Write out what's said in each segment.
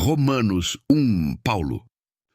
Romanos 1, Paulo,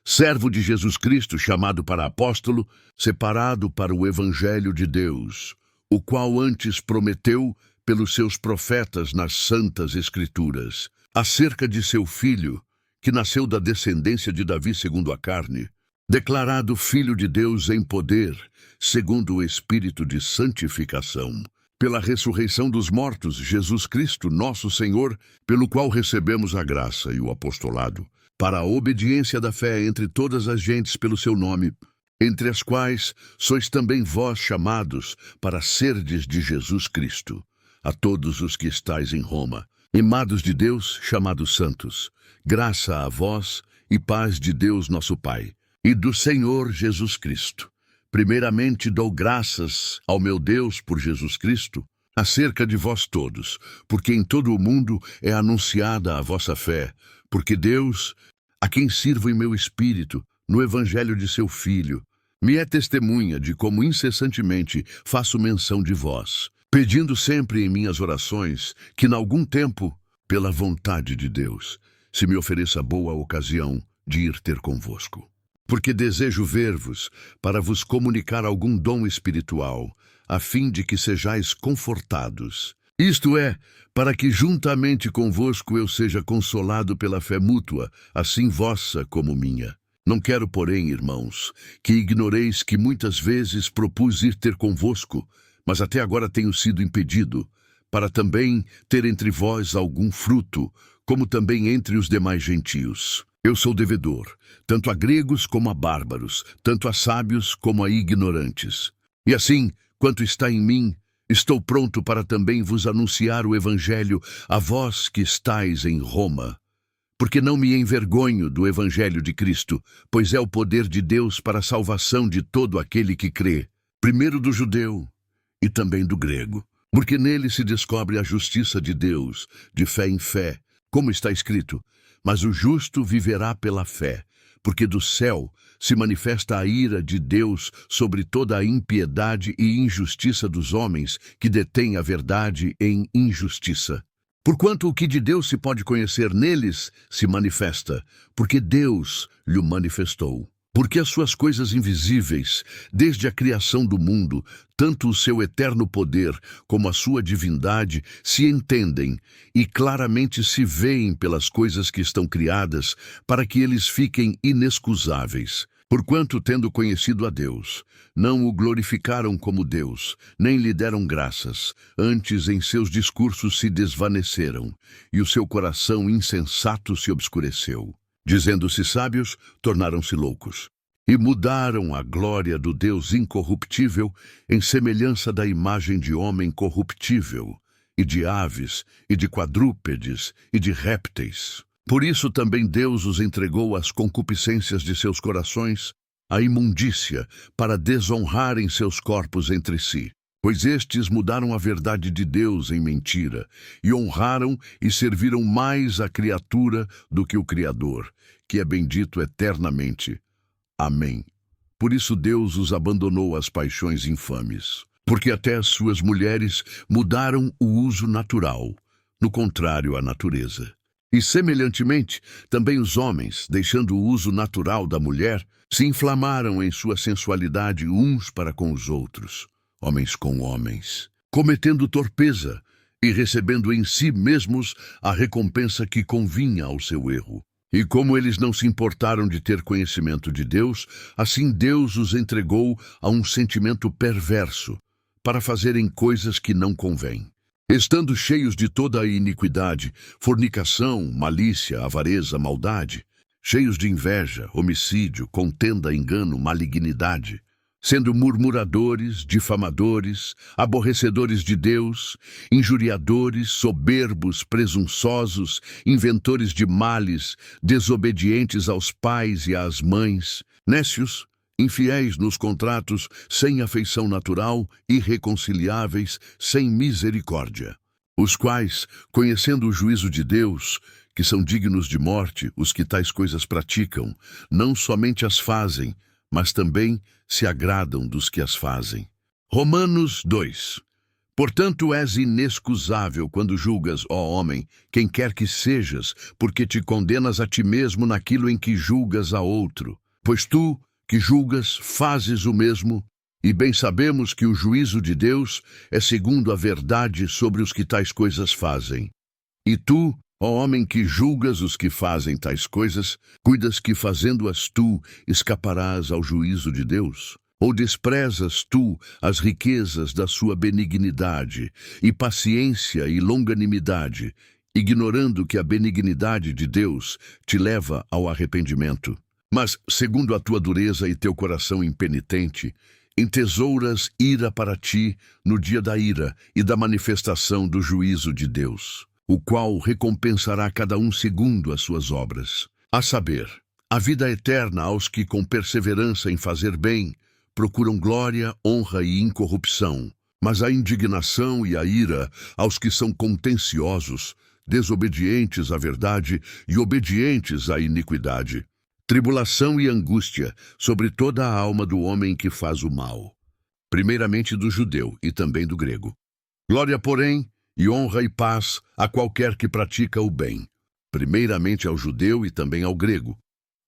servo de Jesus Cristo, chamado para apóstolo, separado para o Evangelho de Deus, o qual antes prometeu pelos seus profetas nas santas Escrituras, acerca de seu filho, que nasceu da descendência de Davi segundo a carne, declarado Filho de Deus em poder, segundo o Espírito de santificação, pela ressurreição dos mortos, Jesus Cristo, nosso Senhor, pelo qual recebemos a graça e o apostolado, para a obediência da fé entre todas as gentes pelo seu nome, entre as quais sois também vós chamados para serdes de Jesus Cristo, a todos os que estáis em Roma, amados de Deus, chamados santos, graça a vós e paz de Deus nosso Pai, e do Senhor Jesus Cristo. Primeiramente dou graças ao meu Deus por Jesus Cristo, acerca de vós todos, porque em todo o mundo é anunciada a vossa fé, porque Deus, a quem sirvo em meu espírito, no Evangelho de seu Filho, me é testemunha de como incessantemente faço menção de vós, pedindo sempre em minhas orações que, em algum tempo, pela vontade de Deus, se me ofereça boa ocasião de ir ter convosco. Porque desejo ver-vos, para vos comunicar algum dom espiritual, a fim de que sejais confortados. Isto é, para que juntamente convosco eu seja consolado pela fé mútua, assim vossa como minha. Não quero, porém, irmãos, que ignoreis que muitas vezes propus ir ter convosco, mas até agora tenho sido impedido, para também ter entre vós algum fruto, como também entre os demais gentios. Eu sou devedor, tanto a gregos como a bárbaros, tanto a sábios como a ignorantes. E assim, quanto está em mim, estou pronto para também vos anunciar o Evangelho a vós que estáis em Roma. Porque não me envergonho do Evangelho de Cristo, pois é o poder de Deus para a salvação de todo aquele que crê, primeiro do judeu e também do grego. Porque nele se descobre a justiça de Deus, de fé em fé, como está escrito: mas o justo viverá pela fé, porque do céu se manifesta a ira de Deus sobre toda a impiedade e injustiça dos homens que detêm a verdade em injustiça. Porquanto o que de Deus se pode conhecer neles se manifesta, porque Deus lhe manifestou. Porque as suas coisas invisíveis, desde a criação do mundo, tanto o seu eterno poder como a sua divindade, se entendem e claramente se veem pelas coisas que estão criadas, para que eles fiquem inexcusáveis. Porquanto, tendo conhecido a Deus, não o glorificaram como Deus, nem lhe deram graças, antes em seus discursos se desvaneceram, e o seu coração insensato se obscureceu. Dizendo-se sábios, tornaram-se loucos, e mudaram a glória do Deus incorruptível em semelhança da imagem de homem corruptível, e de aves, e de quadrúpedes, e de répteis. Por isso também Deus os entregou às concupiscências de seus corações, à imundícia, para desonrarem seus corpos entre si. Pois estes mudaram a verdade de Deus em mentira, e honraram e serviram mais a criatura do que o Criador, que é bendito eternamente. Amém. Por isso Deus os abandonou às paixões infames, porque até as suas mulheres mudaram o uso natural, no contrário à natureza. E semelhantemente, também os homens, deixando o uso natural da mulher, se inflamaram em sua sensualidade uns para com os outros, homens com homens, cometendo torpeza e recebendo em si mesmos a recompensa que convinha ao seu erro. E como eles não se importaram de ter conhecimento de Deus, assim Deus os entregou a um sentimento perverso, para fazerem coisas que não convêm. Estando cheios de toda a iniquidade, fornicação, malícia, avareza, maldade, cheios de inveja, homicídio, contenda, engano, malignidade, sendo murmuradores, difamadores, aborrecedores de Deus, injuriadores, soberbos, presunçosos, inventores de males, desobedientes aos pais e às mães, nécios, infiéis nos contratos, sem afeição natural, irreconciliáveis, sem misericórdia. Os quais, conhecendo o juízo de Deus, que são dignos de morte os que tais coisas praticam, não somente as fazem, mas também se agradam dos que as fazem. Romanos 2. Portanto, és inexcusável quando julgas, ó homem, quem quer que sejas, porque te condenas a ti mesmo naquilo em que julgas a outro. Pois tu, que julgas, fazes o mesmo, e bem sabemos que o juízo de Deus é segundo a verdade sobre os que tais coisas fazem. E tu, ó homem que julgas os que fazem tais coisas, cuidas que fazendo-as tu escaparás ao juízo de Deus? Ou desprezas tu as riquezas da sua benignidade, e paciência e longanimidade, ignorando que a benignidade de Deus te leva ao arrependimento? Mas, segundo a tua dureza e teu coração impenitente, entesouras ira para ti no dia da ira e da manifestação do juízo de Deus, o qual recompensará cada um segundo as suas obras. A saber, a vida eterna aos que com perseverança em fazer bem procuram glória, honra e incorrupção, mas a indignação e a ira aos que são contenciosos, desobedientes à verdade e obedientes à iniquidade. Tribulação e angústia sobre toda a alma do homem que faz o mal, primeiramente do judeu e também do grego. Glória, porém, e honra e paz a qualquer que pratica o bem, primeiramente ao judeu e também ao grego.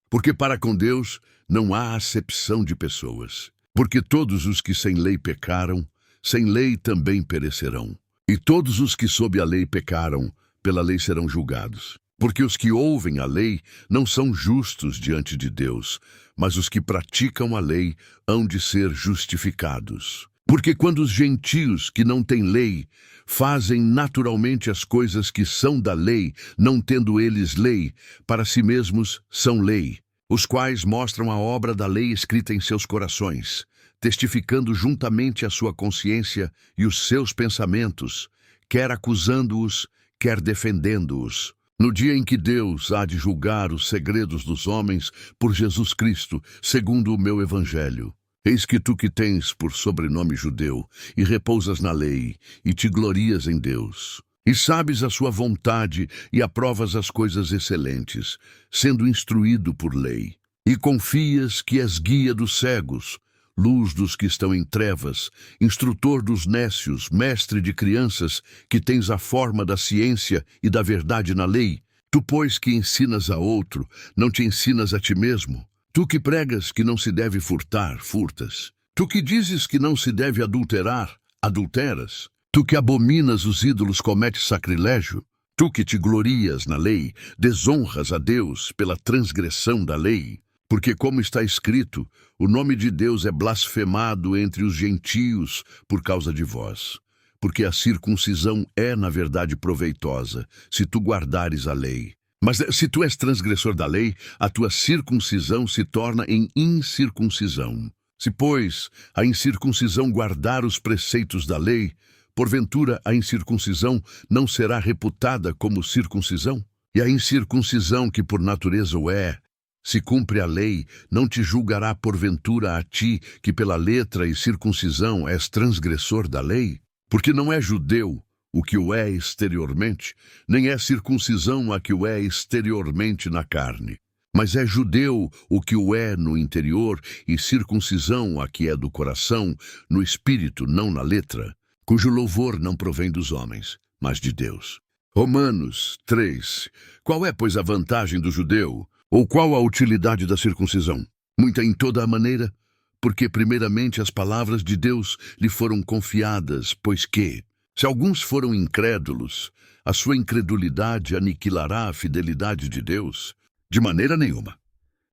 Porque para com Deus não há acepção de pessoas. Porque todos os que sem lei pecaram, sem lei também perecerão. E todos os que sob a lei pecaram, pela lei serão julgados. Porque os que ouvem a lei não são justos diante de Deus, mas os que praticam a lei hão de ser justificados. Porque quando os gentios que não têm lei fazem naturalmente as coisas que são da lei, não tendo eles lei, para si mesmos são lei, os quais mostram a obra da lei escrita em seus corações, testificando juntamente a sua consciência e os seus pensamentos, quer acusando-os, quer defendendo-os. No dia em que Deus há de julgar os segredos dos homens por Jesus Cristo, segundo o meu evangelho. Eis que tu que tens por sobrenome judeu, e repousas na lei, e te glorias em Deus, e sabes a sua vontade e aprovas as coisas excelentes, sendo instruído por lei, e confias que és guia dos cegos, luz dos que estão em trevas, instrutor dos nécios, mestre de crianças, que tens a forma da ciência e da verdade na lei. Tu, pois, que ensinas a outro, não te ensinas a ti mesmo? Tu que pregas que não se deve furtar, furtas. Tu que dizes que não se deve adulterar, adulteras. Tu que abominas os ídolos, cometes sacrilégio. Tu que te glorias na lei, desonras a Deus pela transgressão da lei. Porque, como está escrito, o nome de Deus é blasfemado entre os gentios por causa de vós. Porque a circuncisão é, na verdade, proveitosa, se tu guardares a lei. Mas se tu és transgressor da lei, a tua circuncisão se torna em incircuncisão. Se, pois, a incircuncisão guardar os preceitos da lei, porventura a incircuncisão não será reputada como circuncisão? E a incircuncisão, que por natureza o é, se cumpre a lei, não te julgará porventura a ti, que pela letra e circuncisão és transgressor da lei? Porque não é judeu o que o é exteriormente, nem é circuncisão a que o é exteriormente na carne. Mas é judeu o que o é no interior, e circuncisão a que é do coração, no espírito, não na letra, cujo louvor não provém dos homens, mas de Deus. Romanos 3. Qual é, pois, a vantagem do judeu? Ou qual a utilidade da circuncisão? Muita em toda a maneira, porque primeiramente as palavras de Deus lhe foram confiadas, pois que, se alguns foram incrédulos, a sua incredulidade aniquilará a fidelidade de Deus? De maneira nenhuma.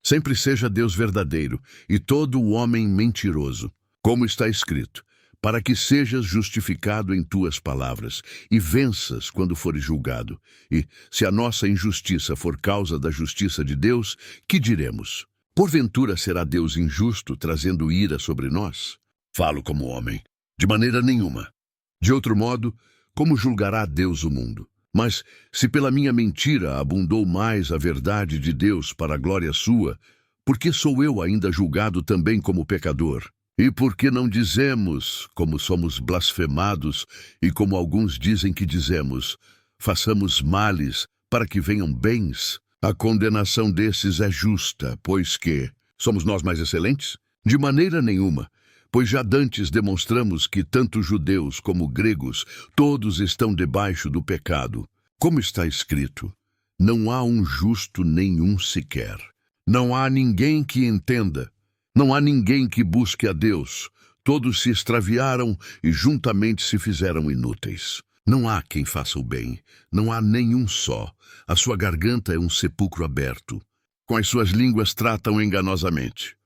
Sempre seja Deus verdadeiro e todo o homem mentiroso, como está escrito, para que sejas justificado em tuas palavras e venças quando fores julgado. E, se a nossa injustiça for causa da justiça de Deus, que diremos? Porventura será Deus injusto, trazendo ira sobre nós? Falo como homem. De maneira nenhuma. De outro modo, como julgará Deus o mundo? Mas, se pela minha mentira abundou mais a verdade de Deus para a glória sua, por que sou eu ainda julgado também como pecador? E por que não dizemos, como somos blasfemados, e como alguns dizem que dizemos, façamos males para que venham bens? A condenação desses é justa, pois que, somos nós mais excelentes? De maneira nenhuma, Pois já dantes demonstramos que tanto judeus como gregos, todos estão debaixo do pecado. Como está escrito, não há um justo nenhum sequer. Não há ninguém que entenda. Não há ninguém que busque a Deus. Todos se extraviaram e juntamente se fizeram inúteis. Não há quem faça o bem. Não há nenhum só. A sua garganta é um sepulcro aberto. Com as suas línguas tratam enganosamente.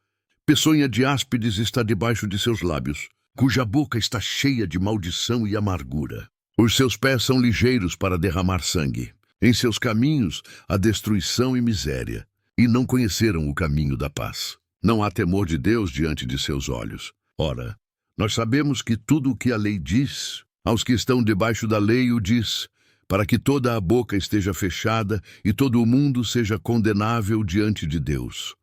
Peçonha de áspides está debaixo de seus lábios, cuja boca está cheia de maldição e amargura. Os seus pés são ligeiros para derramar sangue. Em seus caminhos há destruição e miséria, e não conheceram o caminho da paz. Não há temor de Deus diante de seus olhos. Ora, nós sabemos que tudo o que a lei diz, aos que estão debaixo da lei o diz, para que toda a boca esteja fechada e todo o mundo seja condenável diante de Deus.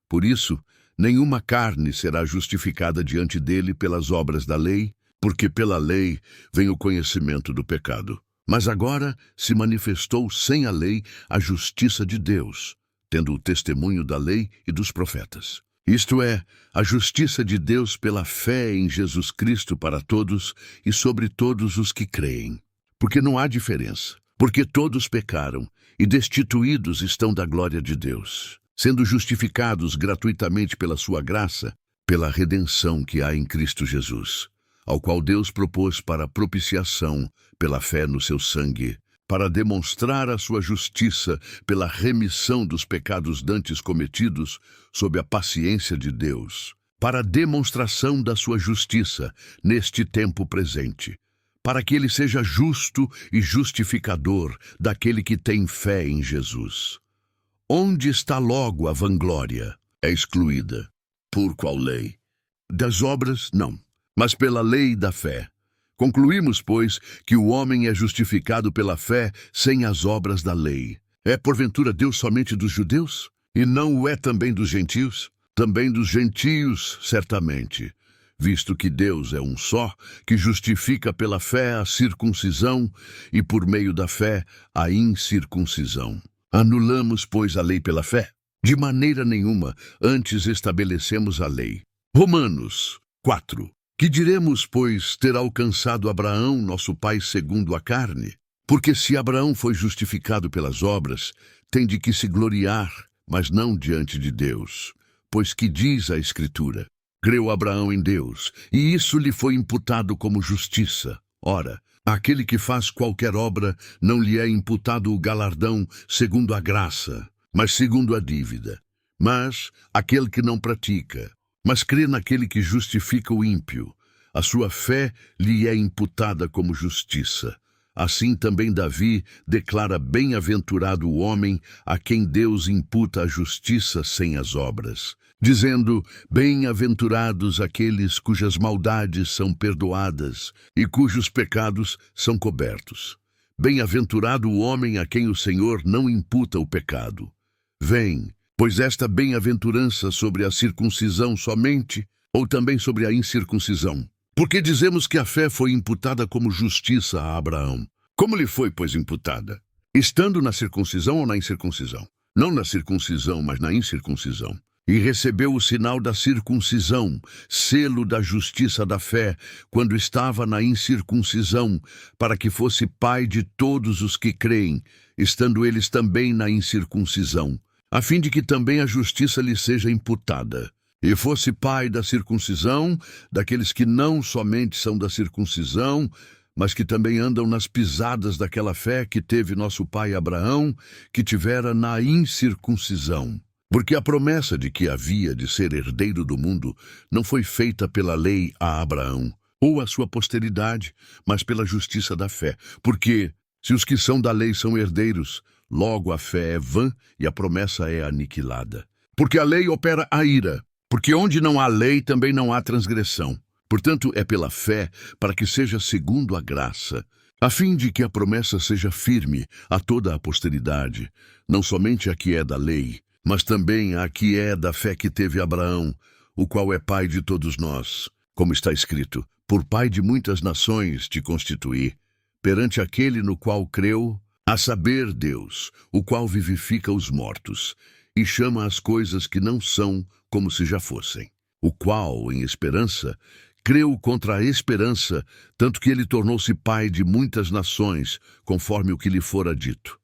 Por isso, nenhuma carne será justificada diante dele pelas obras da lei, porque pela lei vem o conhecimento do pecado. Mas agora se manifestou sem a lei a justiça de Deus, tendo o testemunho da lei e dos profetas. Isto é, a justiça de Deus pela fé em Jesus Cristo para todos e sobre todos os que creem. Porque não há diferença, porque todos pecaram e destituídos estão da glória de Deus, sendo justificados gratuitamente pela sua graça, pela redenção que há em Cristo Jesus, ao qual Deus propôs para propiciação pela fé no seu sangue, para demonstrar a sua justiça pela remissão dos pecados dantes cometidos sob a paciência de Deus, para a demonstração da sua justiça neste tempo presente, para que ele seja justo e justificador daquele que tem fé em Jesus. Onde está logo a vanglória? É excluída. Por qual lei? Das obras, não, mas pela lei da fé. Concluímos, pois, que o homem é justificado pela fé sem as obras da lei. É porventura Deus somente dos judeus? E não o é também dos gentios? Também dos gentios, certamente, visto que Deus é um só, que justifica pela fé a circuncisão e por meio da fé a incircuncisão. Anulamos, pois, a lei pela fé? De maneira nenhuma, antes estabelecemos a lei. Romanos 4. Que diremos, pois, ter alcançado Abraão, nosso pai segundo a carne? Porque se Abraão foi justificado pelas obras, tem de que se gloriar, mas não diante de Deus. Pois que diz a Escritura? Creu Abraão em Deus, e isso lhe foi imputado como justiça. Ora, aquele que faz qualquer obra não lhe é imputado o galardão segundo a graça, mas segundo a dívida. Mas aquele que não pratica, mas crê naquele que justifica o ímpio, a sua fé lhe é imputada como justiça. Assim também Davi declara bem-aventurado o homem a quem Deus imputa a justiça sem as obras, dizendo, bem-aventurados aqueles cujas maldades são perdoadas e cujos pecados são cobertos. Bem-aventurado o homem a quem o Senhor não imputa o pecado. Vem, pois esta bem-aventurança sobre a circuncisão somente, ou também sobre a incircuncisão? Porque dizemos que a fé foi imputada como justiça a Abraão. Como lhe foi, pois, imputada? Estando na circuncisão ou na incircuncisão? Não na circuncisão, mas na incircuncisão. E recebeu o sinal da circuncisão, selo da justiça da fé, quando estava na incircuncisão, para que fosse pai de todos os que creem, estando eles também na incircuncisão, a fim de que também a justiça lhe seja imputada. E fosse pai da circuncisão, daqueles que não somente são da circuncisão, mas que também andam nas pisadas daquela fé que teve nosso pai Abraão, que tivera na incircuncisão. Porque a promessa de que havia de ser herdeiro do mundo não foi feita pela lei a Abraão, ou a sua posteridade, mas pela justiça da fé. Porque, se os que são da lei são herdeiros, logo a fé é vã e a promessa é aniquilada. Porque a lei opera a ira, porque onde não há lei também não há transgressão. Portanto, é pela fé, para que seja segundo a graça, a fim de que a promessa seja firme a toda a posteridade, não somente a que é da lei, mas também a que é da fé que teve Abraão, o qual é pai de todos nós. Como está escrito, por pai de muitas nações te constituí, perante aquele no qual creu, a saber Deus, o qual vivifica os mortos, e chama as coisas que não são como se já fossem. o qual, em esperança, creu contra a esperança, tanto que ele tornou-se pai de muitas nações, conforme o que lhe fora dito.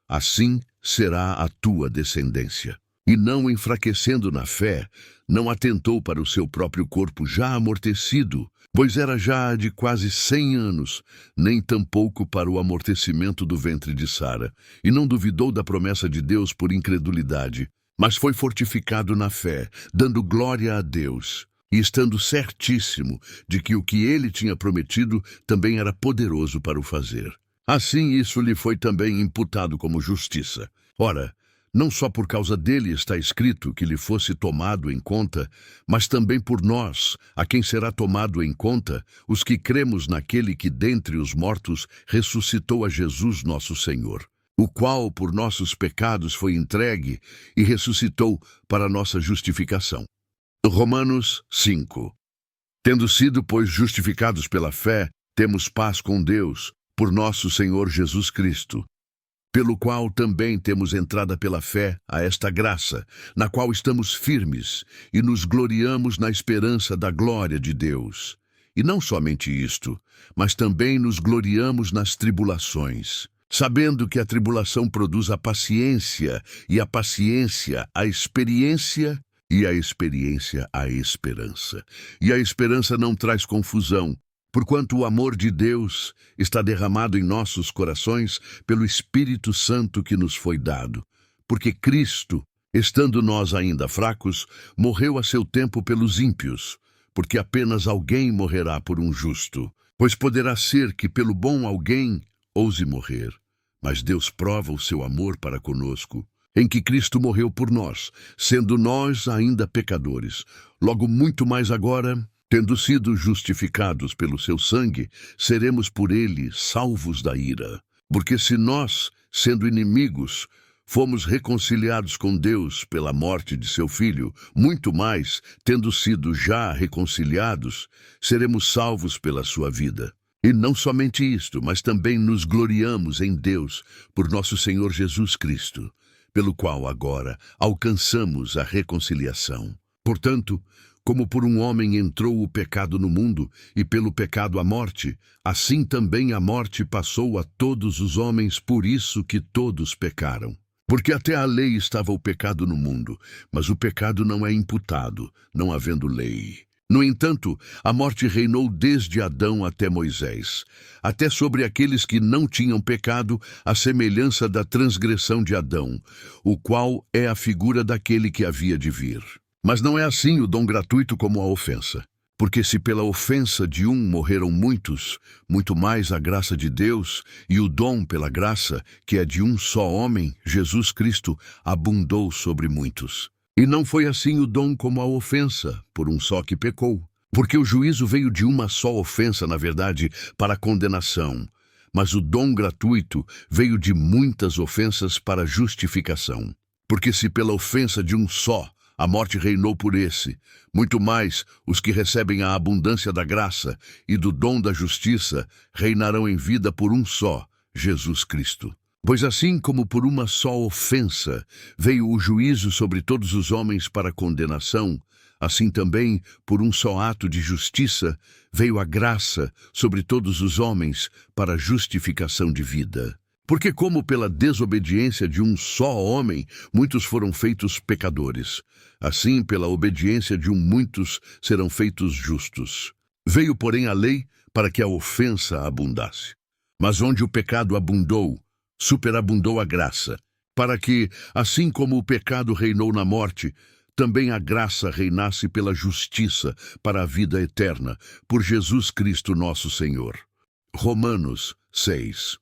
Assim será a tua descendência. E não enfraquecendo na fé, não atentou para o seu próprio corpo já amortecido, pois era já de quase 100 anos, nem tampouco para o amortecimento do ventre de Sara, e não duvidou da promessa de Deus por incredulidade, mas foi fortificado na fé, dando glória a Deus, e estando certíssimo de que o que ele tinha prometido também era poderoso para o fazer. Assim isso lhe foi também imputado como justiça. Ora, não só por causa dele está escrito que lhe fosse tomado em conta, mas também por nós, a quem será tomado em conta, os que cremos naquele que dentre os mortos ressuscitou a Jesus nosso Senhor, o qual por nossos pecados foi entregue e ressuscitou para nossa justificação. Romanos 5. Tendo sido, pois, justificados pela fé, temos paz com Deus, por nosso Senhor Jesus Cristo, pelo qual também temos entrada pela fé a esta graça, na qual estamos firmes e nos gloriamos na esperança da glória de Deus. E não somente isto, mas também nos gloriamos nas tribulações, sabendo que a tribulação produz a paciência, e a paciência a experiência, e a experiência a esperança. E a esperança não traz confusão, porquanto o amor de Deus está derramado em nossos corações pelo Espírito Santo que nos foi dado. Porque Cristo, estando nós ainda fracos, morreu a seu tempo pelos ímpios, porque apenas alguém morrerá por um justo. Pois poderá ser que pelo bom alguém ouse morrer, mas Deus prova o seu amor para conosco, em que Cristo morreu por nós, sendo nós ainda pecadores. Logo muito mais agora, tendo sido justificados pelo seu sangue, seremos por ele salvos da ira. Porque se nós, sendo inimigos, fomos reconciliados com Deus pela morte de seu Filho, muito mais, tendo sido já reconciliados, seremos salvos pela sua vida. E não somente isto, mas também nos gloriamos em Deus por nosso Senhor Jesus Cristo, pelo qual agora alcançamos a reconciliação. Portanto, como por um homem entrou o pecado no mundo, e pelo pecado a morte, assim também a morte passou a todos os homens, por isso que todos pecaram. Porque até a lei estava o pecado no mundo, mas o pecado não é imputado, não havendo lei. No entanto, a morte reinou desde Adão até Moisés, até sobre aqueles que não tinham pecado, à semelhança da transgressão de Adão, o qual é a figura daquele que havia de vir. Mas não é assim o dom gratuito como a ofensa. Porque se pela ofensa de um morreram muitos, muito mais a graça de Deus e o dom pela graça, que é de um só homem, Jesus Cristo, abundou sobre muitos. E não foi assim o dom como a ofensa, por um só que pecou. Porque o juízo veio de uma só ofensa, na verdade, para a condenação. Mas o dom gratuito veio de muitas ofensas para a justificação. Porque se pela ofensa de um só a morte reinou por esse, muito mais os que recebem a abundância da graça e do dom da justiça reinarão em vida por um só, Jesus Cristo. Pois assim como por uma só ofensa veio o juízo sobre todos os homens para condenação, assim também por um só ato de justiça veio a graça sobre todos os homens para a justificação de vida. Porque como pela desobediência de um só homem muitos foram feitos pecadores, assim pela obediência de muitos serão feitos justos. Veio, porém, a lei para que a ofensa abundasse. Mas onde o pecado abundou, superabundou a graça, para que, assim como o pecado reinou na morte, também a graça reinasse pela justiça para a vida eterna, por Jesus Cristo nosso Senhor. Romanos 6.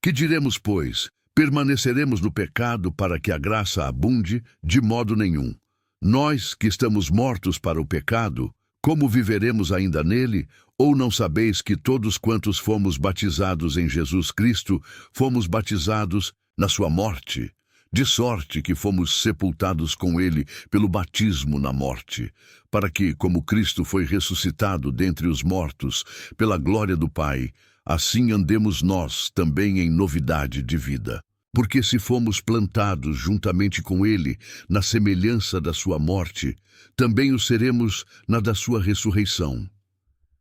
Que diremos, pois? Permaneceremos no pecado para que a graça abunde? De modo nenhum. Nós, que estamos mortos para o pecado, como viveremos ainda nele? Ou não sabeis que todos quantos fomos batizados em Jesus Cristo, fomos batizados na sua morte? De sorte que fomos sepultados com ele pelo batismo na morte, para que, como Cristo foi ressuscitado dentre os mortos, pela glória do Pai, assim andemos nós também em novidade de vida. Porque se fomos plantados juntamente com ele na semelhança da sua morte, também o seremos na da sua ressurreição.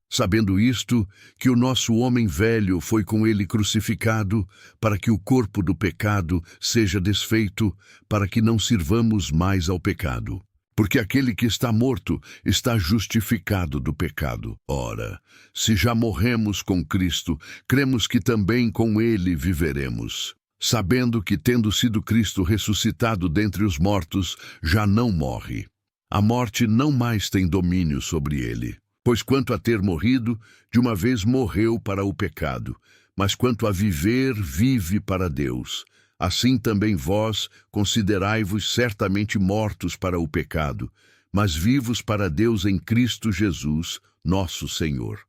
Sabendo isto, que o nosso homem velho foi com ele crucificado, para que o corpo do pecado seja desfeito, para que não sirvamos mais ao pecado. Porque aquele que está morto está justificado do pecado. Ora, se já morremos com Cristo, cremos que também com ele viveremos. Sabendo que, tendo sido Cristo ressuscitado dentre os mortos, já não morre. A morte não mais tem domínio sobre ele. Pois quanto a ter morrido, de uma vez morreu para o pecado, mas quanto a viver, vive para Deus. Assim também vós considerai-vos certamente mortos para o pecado, mas vivos para Deus em Cristo Jesus, nosso Senhor.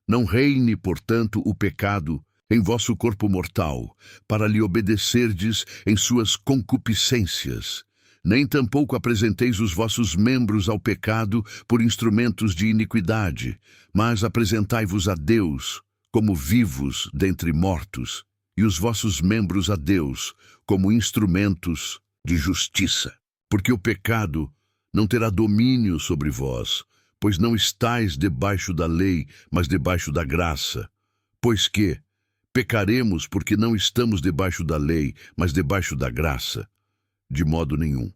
Não reine, portanto, o pecado em vosso corpo mortal, para lhe obedecerdes em suas concupiscências. Nem tampouco apresenteis os vossos membros ao pecado por instrumentos de iniquidade, mas apresentai-vos a Deus como vivos dentre mortos, e os vossos membros a Deus como instrumentos de justiça. Porque o pecado não terá domínio sobre vós, pois não estáis debaixo da lei, mas debaixo da graça. Pois que pecaremos porque não estamos debaixo da lei, mas debaixo da graça? De modo nenhum.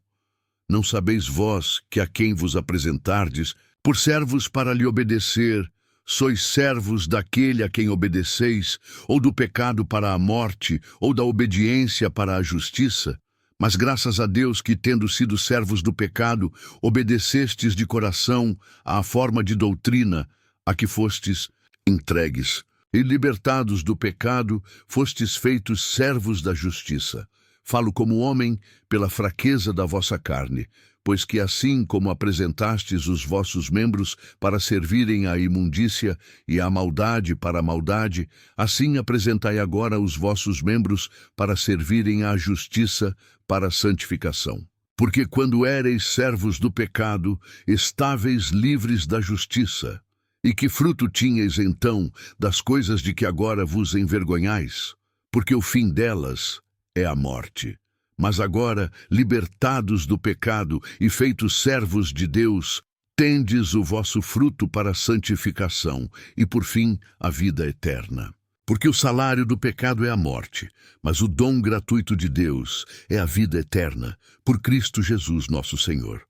Não sabeis vós que a quem vos apresentardes, por servos para lhe obedecer, sois servos daquele a quem obedeceis, ou do pecado para a morte, ou da obediência para a justiça? Mas graças a Deus que, tendo sido servos do pecado, obedecestes de coração à forma de doutrina a que fostes entregues. E libertados do pecado, fostes feitos servos da justiça. Falo como homem pela fraqueza da vossa carne, pois que assim como apresentastes os vossos membros para servirem à imundícia e à maldade para a maldade, assim apresentai agora os vossos membros para servirem à justiça para a santificação. Porque quando éreis servos do pecado, estáveis livres da justiça. E que fruto tinhais então das coisas de que agora vos envergonhais? Porque o fim delas é a morte. Mas agora, libertados do pecado e feitos servos de Deus, tendes o vosso fruto para a santificação e, por fim, a vida eterna. Porque o salário do pecado é a morte, mas o dom gratuito de Deus é a vida eterna, por Cristo Jesus nosso Senhor.